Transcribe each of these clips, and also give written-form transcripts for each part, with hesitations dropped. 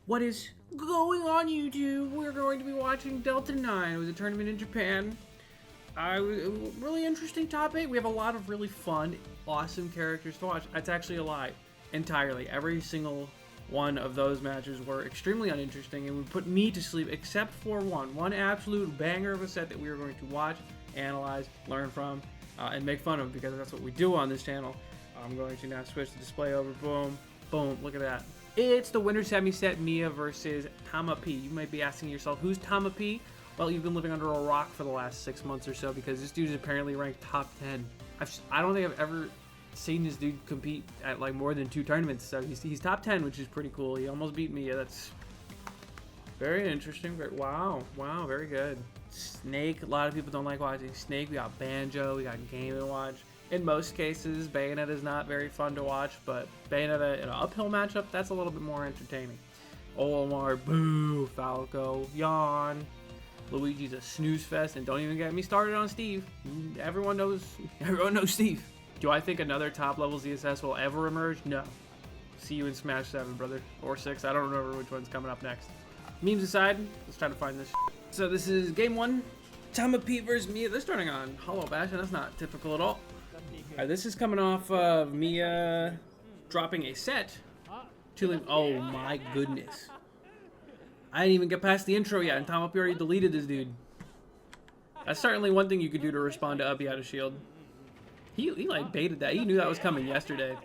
What is going on, YouTube? We're going to be watching Delta 9. It was a tournament in Japan. Really interesting topic. We have a lot of really fun, awesome characters to watch. That's actually a lie. Entirely. Every single one of those matches were extremely uninteresting and would put me to sleep except for one absolute banger of a set that we are going to watch, analyze, learn from, and make fun of, because that's what we do on this channel. I'm going to now switch the display over. Boom. Boom. Look at that. It's the winner semi set, Miya versus Tama P. You might be asking yourself, who's Tama P? Well, you've been living under a rock for the last 6 months or so, because this dude is apparently ranked top 10. I don't think I've ever seen this dude compete at like more than 2 tournaments, so he's top 10, which is pretty cool. He almost beat Miya. That's very interesting. Wow, very good. Snake, a lot of people don't like watching Snake. We got Banjo, we got Game & Watch. In most cases, Bayonetta is not very fun to watch, but Bayonetta in an uphill matchup, that's a little bit more entertaining. Olimar, boo, Falco, yawn. Luigi's a snooze fest, and don't even get me started on Steve. Everyone knows Steve. Do I think another top level ZSS will ever emerge? No. See you in Smash 7, brother. Or 6, I don't remember which one's coming up next. Memes aside, let's try to find this. So this is game 1. Tama P versus Miya. They're starting on Hollow Bash, and that's not typical at all. Alright, this is coming off of Miya dropping a set to oh my goodness. I didn't even get past the intro yet, and Tama P already deleted this dude. That's certainly one thing you could do to respond to Uppy out of shield. He like baited that. He knew that was coming yesterday.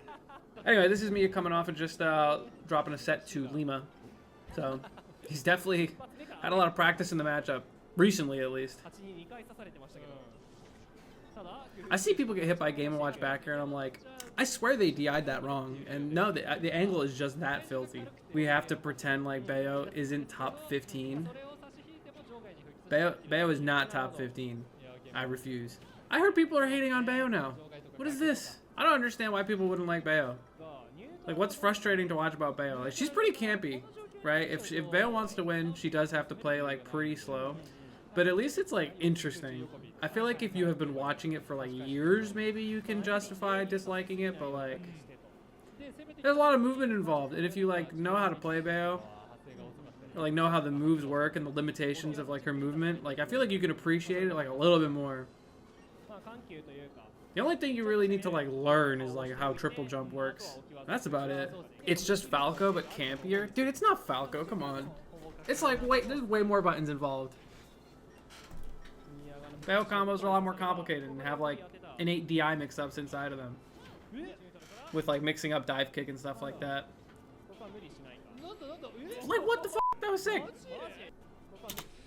Anyway, this is Miya coming off and just dropping a set to Lima. So he's definitely had a lot of practice in the matchup, recently at least. I see people get hit by Game & Watch back here, and I'm like, I swear they DI'd that wrong. And no, the angle is just that filthy. We have to pretend like Bayo isn't top 15. Bayo is not top 15. I refuse. I heard people are hating on Bayo now. What is this? I don't understand why people wouldn't like Bayo. Like, what's frustrating to watch about Bayo? Like, she's pretty campy, right? If Bayo wants to win, she does have to play like pretty slow. But at least it's like interesting. I feel like if you have been watching it for like years, maybe you can justify disliking it, but like there's a lot of movement involved, and if you like know how to play Bayo, or like know how the moves work and the limitations of like her movement, like I feel like you can appreciate it like a little bit more. The only thing you really need to like learn is like how triple jump works. That's about it. It's just Falco but campier. Dude, it's not Falco, come on. It's like there's way more buttons involved. Bayo combos are a lot more complicated and have like innate DI mix-ups inside of them, with like mixing up dive kick and stuff like that. Like, what the f***? That was sick.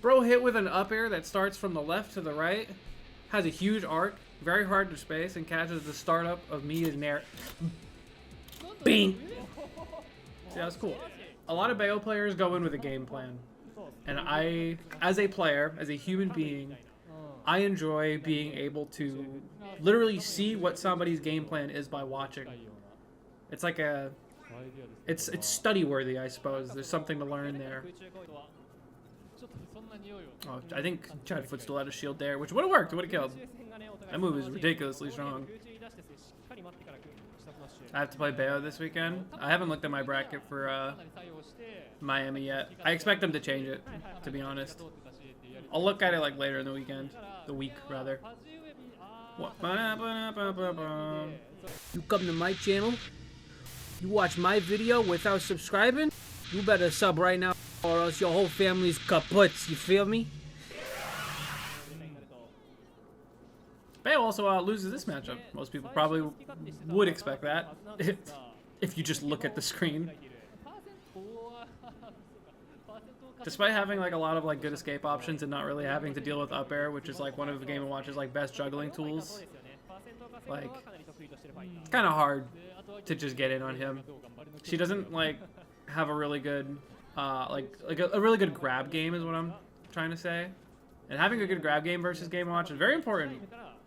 Bro hit with an up air that starts from the left to the right, has a huge arc, very hard to space, and catches the startup of Miya's nair. Bing! Yeah, that's cool. A lot of Bayo players go in with a game plan, and I, as a player, as a human being, I enjoy being able to literally see what somebody's game plan is by watching. It's like it's study worthy, I suppose. There's something to learn there. Oh, I think Chadfoot still had a shield there, which would have worked. It would have killed. That move is ridiculously strong. I have to play Bayo this weekend. I haven't looked at my bracket for Miami yet. I expect them to change it, to be honest. I'll look at it like later in the weekend. The week, rather. You come to my channel, you watch my video without subscribing, you better sub right now or else your whole family's kaput, you feel me? Bayo also loses this matchup. Most people probably would expect that if you just look at the screen. Despite having like a lot of like good escape options and not really having to deal with up air, which is like one of the Game & Watch's like best juggling tools, like it's kind of hard to just get in on him. She doesn't like have a really good a really good grab game is what I'm trying to say, and having a good grab game versus Game & Watch is very important.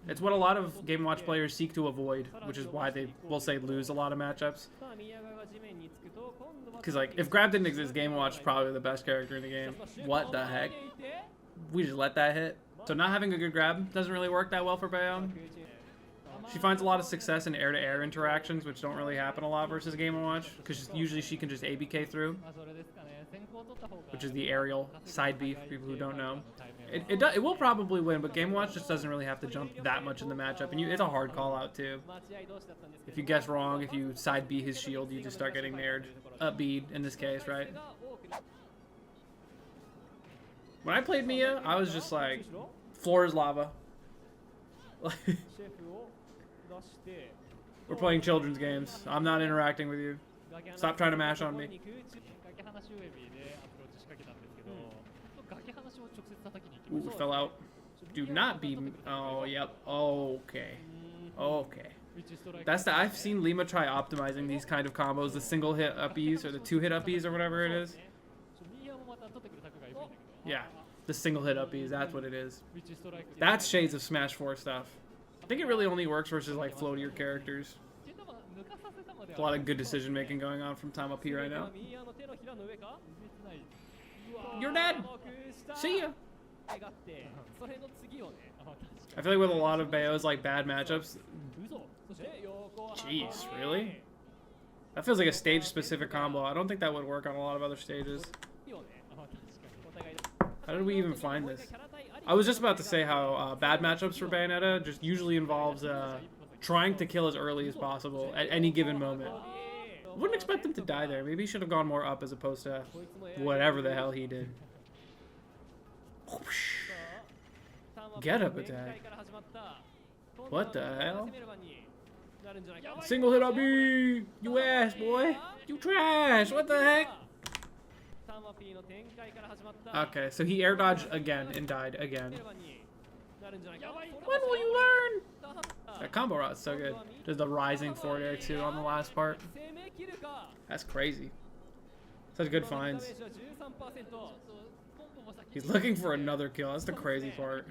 It's what a lot of Game & Watch players seek to avoid, which is why they will say lose a lot of matchups. Because like if grab didn't exist, Game & Watch is probably the best character in the game. What the heck? We just let that hit. So not having a good grab doesn't really work that well for Bayo. She finds a lot of success in air-to-air interactions, which don't really happen a lot versus Game & Watch, because usually she can just ABK through, which is the aerial side B for people who don't know. It will probably win, but Game & Watch just doesn't really have to jump that much in the matchup, and it's a hard call-out, too. If you guess wrong, if you side B his shield, you just start getting nared. Up B, in this case, right? When I played Miya, I was just like, floor is lava. We're playing children's games. I'm not interacting with you. Stop trying to mash on me. Ooh, fell out. Do not be... Oh, yep. Okay. Okay. I've seen Lima try optimizing these kind of combos, the single hit uppies or the 2-hit uppies or whatever it is. Yeah, the single hit uppies, that's what it is. That's shades of Smash 4 stuff. I think it really only works versus like floatier characters. There's a lot of good decision making going on from Tama P right now. You're dead! See ya! I feel like with a lot of Bayo's like bad matchups. Jeez, really? That feels like a stage specific combo. I don't think that would work on a lot of other stages. How did we even find this? I was just about to say how bad matchups for Bayonetta just usually involves trying to kill as early as possible at any given moment. Wouldn't expect him to die there. Maybe he should have gone more up as opposed to whatever the hell he did. Get up attack. What the hell? Single hit up B! You ass, boy! You trash! What the heck? Okay, so he air dodged again and died again. When will you learn? That combo rod's so good. There's the rising forward air too on the last part. That's crazy. Such good finds. He's looking for another kill. That's the crazy part.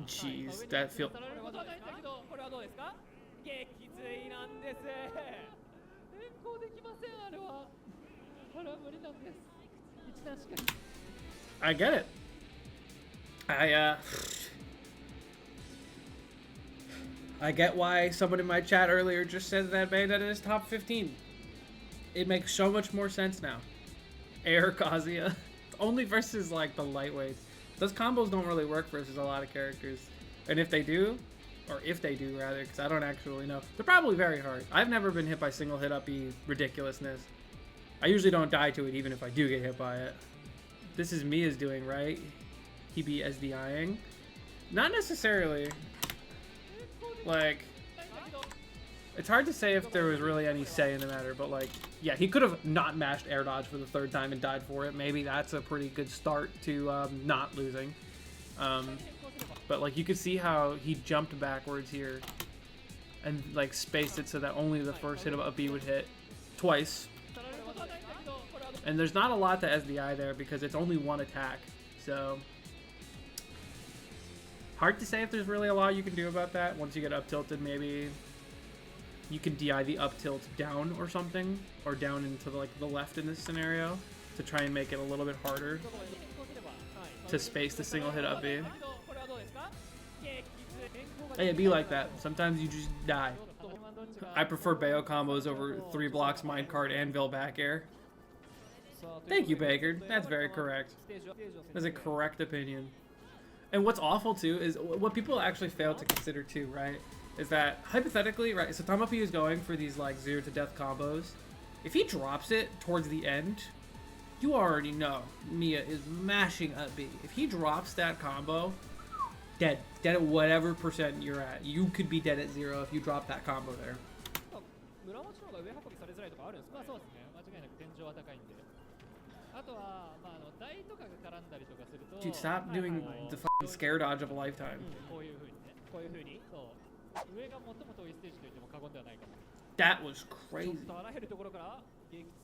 Jeez, that feel. I get it. I get why someone in my chat earlier just said that Bayonetta is top 15. It makes so much more sense now. Air Kazuya. Only versus like the lightweights. Those combos don't really work versus a lot of characters. And if they do, or if they do rather, because I don't actually know, they're probably very hard. I've never been hit by single hit up E ridiculousness. I usually don't die to it even if I do get hit by it. This is Miya's doing, right? He be SDIing? Not necessarily. Like, it's hard to say if there was really any say in the matter, but like, yeah, he could have not mashed air dodge for the 3rd time and died for it. Maybe that's a pretty good start to not losing. But like, you could see how he jumped backwards here and like spaced it so that only the first hit of up B would hit twice. And there's not a lot to SDI there because it's only one attack. So hard to say if there's really a lot you can do about that. Once you get up tilted, maybe you can DI the up tilt down or something, or down into the left in this scenario to try and make it a little bit harder to space the single hit up B. Hey, it be like that. Sometimes you just die. I prefer Bayo combos over 3 blocks, minecart, anvil back air. Thank you, Baker. That's very correct. That's a correct opinion. And what's awful too is what people actually fail to consider too, right? Is that hypothetically, right? So Tama P is going for these like 0 to death combos. If he drops it towards the end, you already know Miya is mashing up B. If he drops that combo, dead. Dead at whatever percent you're at. You could be dead at 0 if you drop that combo there. Dude, stop doing the fucking scare dodge of a lifetime. That was crazy.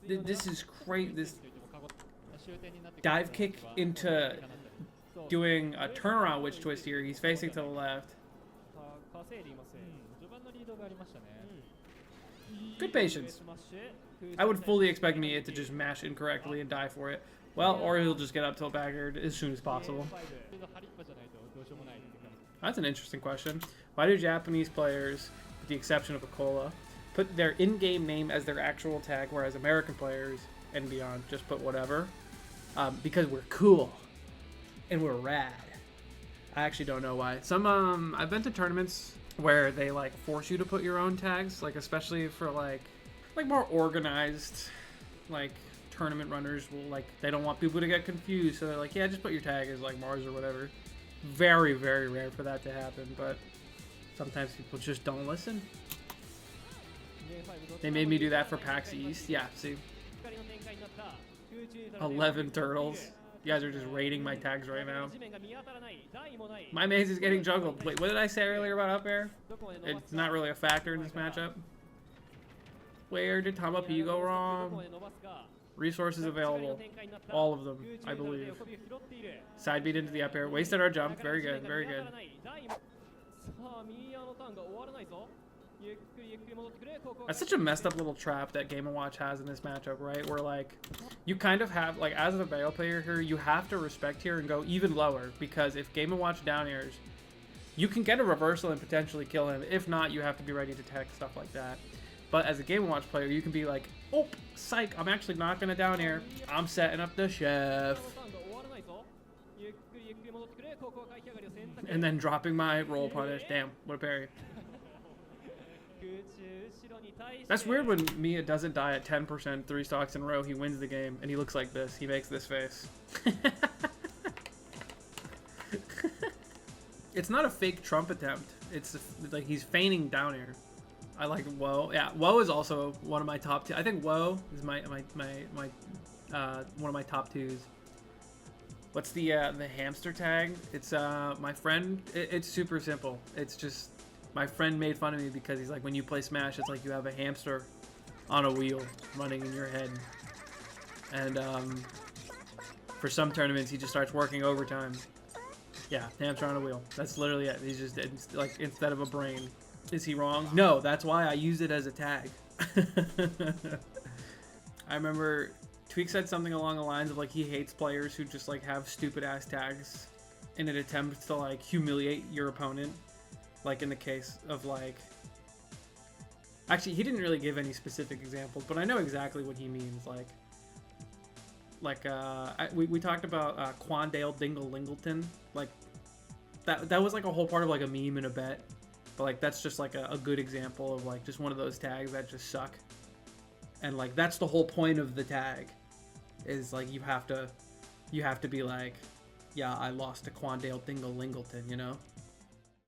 This is crazy. This dive kick into doing a turnaround witch twist here. He's facing to the left. Good patience. I would fully expect Miya to just mash incorrectly and die for it. Well, or he'll just get up till back air as soon as possible. That's an interesting question. Why do Japanese players, with the exception of Akola, put their in-game name as their actual tag, whereas American players and beyond just put whatever? Because we're cool and we're rad. I actually don't know why. I've been to tournaments where they like force you to put your own tags, like especially for like more organized like tournament runners will like they don't want people to get confused, so they're like, yeah, just put your tag as like Mars or whatever. Very, very rare for that to happen, but sometimes people just don't listen. They made me do that for PAX East. Yeah, see. 11 turtles. You guys are just rating my tags right now. My maze is getting juggled. Wait, what did I say earlier about up air? It's not really a factor in this matchup. Where did Tama P go wrong? Resources available. All of them, I believe. Side beat into the up air. Wasted our jump. Very good, very good. That's such a messed up little trap that Game & Watch has in this matchup, right? Where, like, you kind of have, like, as a Bayo player here, you have to respect here and go even lower. Because if Game & Watch down airs, you can get a reversal and potentially kill him. If not, you have to be ready to tech, stuff like that. But as a Game & Watch player, you can be like, oh, psych, I'm actually not going to down air. I'm setting up the chef. And then dropping my roll punish. Damn, what a parry. That's weird when Miya doesn't die at 10% 3 stocks in a row. He wins the game, and he looks like this. He makes this face. It's not a fake Trump attempt. It's like he's feigning down air. I like Woe. Yeah, Woe is also one of my top 2. I think Woe is my one of my top 2s. What's the hamster tag? It's my friend. It's super simple. It's just my friend made fun of me because he's like, when you play Smash, it's like you have a hamster on a wheel running in your head. And for some tournaments, he just starts working overtime. Yeah, hamster on a wheel. That's literally it. He's just like, instead of a brain. Is he wrong? No, that's why I use it as a tag. I remember Tweak said something along the lines of like he hates players who just like have stupid ass tags in an attempt to like humiliate your opponent. Like in the case of like, actually he didn't really give any specific examples, but I know exactly what he means. We talked about Quandale Dingle Lingleton. Like that was like a whole part of like a meme and a bet. But like that's just like a good example of like just one of those tags that just suck. And like that's the whole point of the tag, is like you have to be like, yeah, I lost to Quandale Dingle Lingleton, you know?